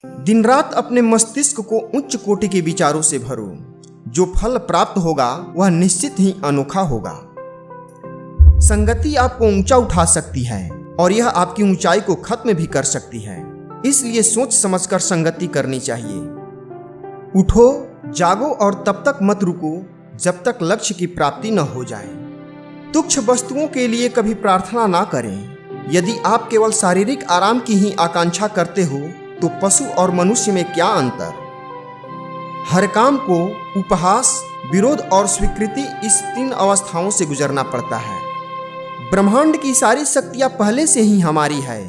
दिन रात अपने मस्तिष्क को उच्च कोटि के विचारों से भरो। जो फल प्राप्त होगा वह निश्चित ही अनोखा होगा। संगति आपको ऊंचा उठा सकती है और यह आपकी ऊंचाई को खत्म भी कर सकती है, इसलिए सोच समझकर संगति करनी चाहिए। उठो, जागो और तब तक मत रुको जब तक लक्ष्य की प्राप्ति न हो जाए। तुच्छ वस्तुओं के लिए कभी प्रार्थना ना करें। यदि आप केवल शारीरिक आराम की ही आकांक्षा करते हो तो पशु और मनुष्य में क्या अंतर। हर काम को उपहास, विरोध और स्वीकृति, इस 3 अवस्थाओं से गुजरना पड़ता है। ब्रह्मांड की सारी शक्तियां पहले से ही हमारी है।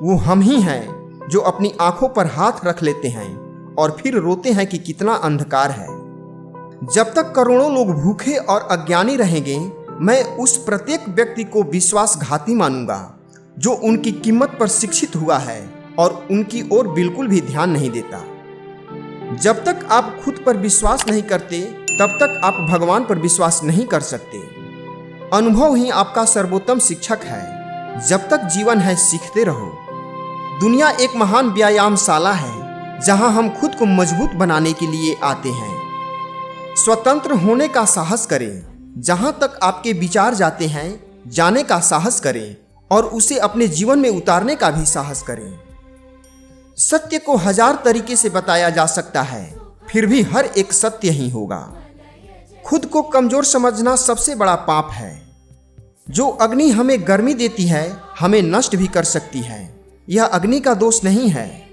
वो हम ही हैं जो अपनी आंखों पर हाथ रख लेते हैं और फिर रोते हैं कि कितना अंधकार है। जब तक करोड़ों लोग भूखे और अज्ञानी रहेंगे, मैं उस प्रत्येक व्यक्ति को विश्वासघाती मानूंगा जो उनकी कीमत पर शिक्षित हुआ है और उनकी ओर बिल्कुल भी ध्यान नहीं देता। जब तक आप खुद पर विश्वास नहीं करते, तब तक आप भगवान पर विश्वास नहीं कर सकते। अनुभव ही आपका सर्वोत्तम शिक्षक है। जब तक जीवन है, सीखते रहो। दुनिया एक महान व्यायामशाला है जहां हम खुद को मजबूत बनाने के लिए आते हैं। स्वतंत्र होने का साहस करें। जहां तक आपके विचार जाते हैं, जाने का साहस करें और उसे अपने जीवन में उतारने का भी साहस करें। सत्य को 1000 तरीके से बताया जा सकता है, फिर भी हर एक सत्य ही होगा। खुद को कमजोर समझना सबसे बड़ा पाप है। जो अग्नि हमें गर्मी देती है, हमें नष्ट भी कर सकती है। यह अग्नि का दोष नहीं है।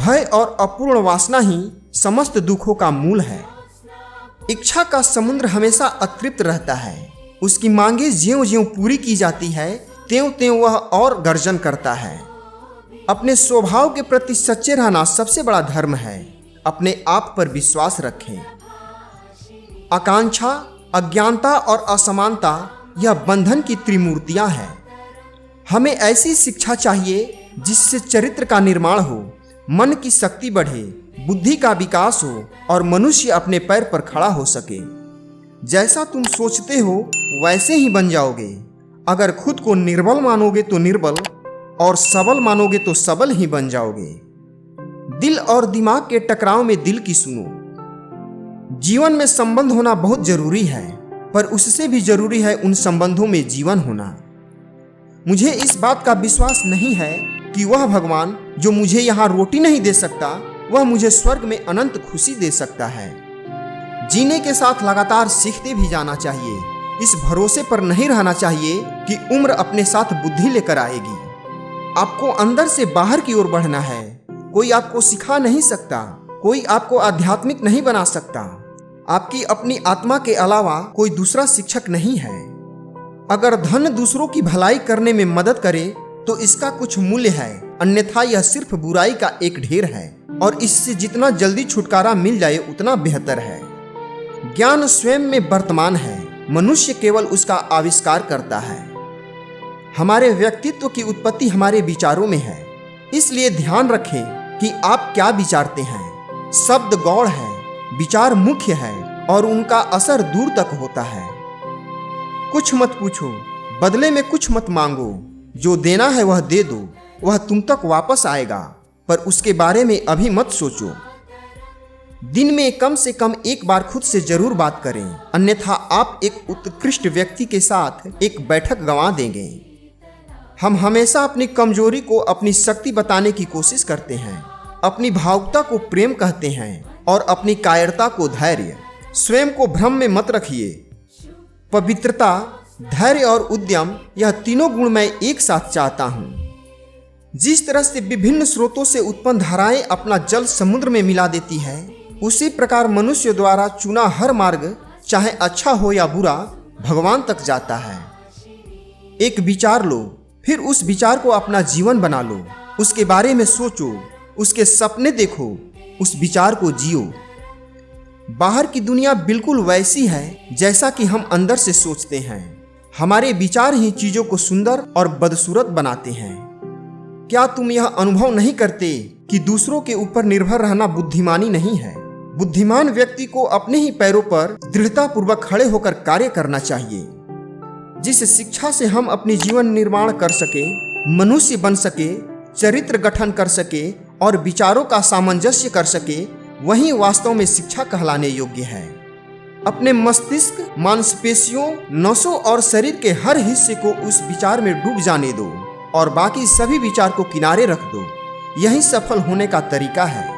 भय और अपूर्ण वासना ही समस्त दुखों का मूल है। इच्छा का समुद्र हमेशा अतृप्त रहता है। उसकी मांगे ज्यों-ज्यों पूरी की जाती है, त्यों-त्यों वह और गर्जन करता है। अपने स्वभाव के प्रति सच्चे रहना सबसे बड़ा धर्म है। अपने आप पर विश्वास रखें। आकांक्षा, अज्ञानता और असमानता यह बंधन की त्रिमूर्तियां हैं। हमें ऐसी शिक्षा चाहिए जिससे चरित्र का निर्माण हो, मन की शक्ति बढ़े, बुद्धि का विकास हो और मनुष्य अपने पैर पर खड़ा हो सके। जैसा तुम सोचते हो वैसे ही बन जाओगे। अगर खुद को निर्बल मानोगे तो निर्बल और सबल मानोगे तो सबल ही बन जाओगे। दिल और दिमाग के टकराव में दिल की सुनो। जीवन में संबंध होना बहुत जरूरी है, पर उससे भी जरूरी है उन संबंधों में जीवन होना। मुझे इस बात का विश्वास नहीं है कि वह भगवान जो मुझे यहाँ रोटी नहीं दे सकता, वह मुझे स्वर्ग में अनंत खुशी दे सकता है। जीने के साथ लगातार सीखते भी जाना चाहिए। इस भरोसे पर नहीं रहना चाहिए कि उम्र अपने साथ बुद्धि लेकर आएगी। आपको अंदर से बाहर की ओर बढ़ना है। कोई आपको सिखा नहीं सकता, कोई आपको आध्यात्मिक नहीं बना सकता। आपकी अपनी आत्मा के अलावा कोई दूसरा शिक्षक नहीं है। अगर धन दूसरों की भलाई करने में मदद करे तो इसका कुछ मूल्य है, अन्यथा यह सिर्फ बुराई का एक ढेर है और इससे जितना जल्दी छुटकारा मिल जाए उतना बेहतर है। ज्ञान स्वयं में वर्तमान है, मनुष्य केवल उसका आविष्कार करता है। हमारे व्यक्तित्व की उत्पत्ति हमारे विचारों में है, इसलिए ध्यान रखें कि आप क्या विचारते हैं। शब्द गौड़ है, विचार मुख्य है और उनका असर दूर तक होता है। कुछ मत पूछो, बदले में कुछ मत मांगो। जो देना है वह दे दो, वह तुम तक वापस आएगा, पर उसके बारे में अभी मत सोचो। दिन में कम से कम एक बार खुद से जरूर बात करें, अन्यथा आप एक उत्कृष्ट व्यक्ति के साथ एक बैठक गंवा देंगे। हम हमेशा अपनी कमजोरी को अपनी शक्ति बताने की कोशिश करते हैं, अपनी भावुकता को प्रेम कहते हैं और अपनी कायरता को धैर्य। स्वयं को भ्रम में मत रखिए। पवित्रता, धैर्य और उद्यम, यह तीनों गुण मैं एक साथ चाहता हूँ। जिस तरह से विभिन्न स्रोतों से उत्पन्न धाराएं अपना जल समुद्र में मिला देती है, उसी प्रकार मनुष्य द्वारा चुना हर मार्ग, चाहे अच्छा हो या बुरा, भगवान तक जाता है। एक विचार लो, फिर उस विचार को अपना जीवन बना लो। उसके बारे में सोचो, उसके सपने देखो, उस विचार को जियो। बाहर की दुनिया बिल्कुल वैसी है जैसा कि हम अंदर से सोचते हैं। हमारे विचार ही चीजों को सुंदर और बदसूरत बनाते हैं। क्या तुम यह अनुभव नहीं करते कि दूसरों के ऊपर निर्भर रहना बुद्धिमानी नहीं है? बुद्धिमान व्यक्ति को अपने ही पैरों पर दृढ़तापूर्वक खड़े होकर कार्य करना चाहिए। जिस शिक्षा से हम अपनी जीवन निर्माण कर सके, मनुष्य बन सके, चरित्र गठन कर सके और विचारों का सामंजस्य कर सके वही वास्तव में शिक्षा कहलाने योग्य है। अपने मस्तिष्क, मांसपेशियों, नसों और शरीर के हर हिस्से को उस विचार में डूब जाने दो और बाकी सभी विचार को किनारे रख दो। यही सफल होने का तरीका है।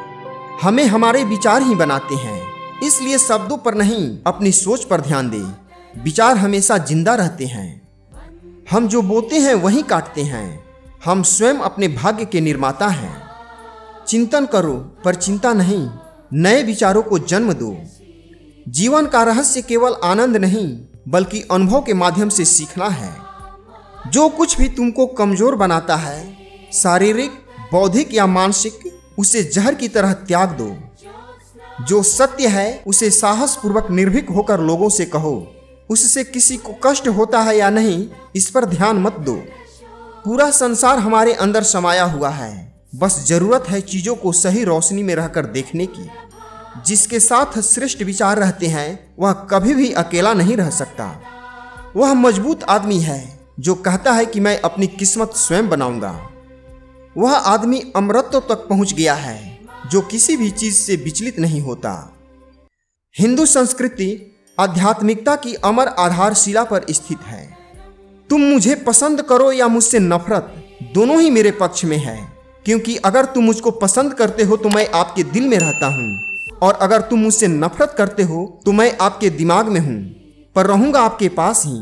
हमें हमारे विचार ही बनाते हैं, इसलिए शब्दों पर नहीं अपनी सोच पर ध्यान दें। विचार हमेशा जिंदा रहते हैं। हम जो बोते हैं वही काटते हैं। हम स्वयं अपने भाग्य के निर्माता हैं। चिंतन करो पर चिंता नहीं, नए विचारों को जन्म दो। जीवन का रहस्य केवल आनंद नहीं बल्कि अनुभव के माध्यम से सीखना है। जो कुछ भी तुमको कमजोर बनाता है, शारीरिक, बौद्धिक या मानसिक, उसे जहर की तरह त्याग दो। जो सत्य है उसे साहसपूर्वक निर्भीक होकर लोगों से कहो। उससे किसी को कष्ट होता है या नहीं, इस पर ध्यान मत दो। पूरा संसार हमारे अंदर समाया हुआ है, बस जरूरत है चीजों को सही रोशनी में रहकर देखने की। जिसके साथ श्रेष्ठ विचार रहते हैं वह कभी भी अकेला नहीं रह सकता। वह मजबूत आदमी है जो कहता है कि मैं अपनी किस्मत स्वयं बनाऊंगा। वह आदमी अमरत्व तक पहुंच गया है जो किसी भी चीज से विचलित नहीं होता। हिंदू संस्कृति आध्यात्मिकता की अमर आधारशिला पर स्थित है। तुम मुझे पसंद करो या मुझसे नफरत, दोनों ही मेरे पक्ष में है, क्योंकि अगर तुम मुझको पसंद करते हो तो मैं आपके दिल में रहता हूँ, और अगर तुम मुझसे नफरत करते हो तो मैं आपके दिमाग में हूँ, पर रहूंगा आपके पास ही।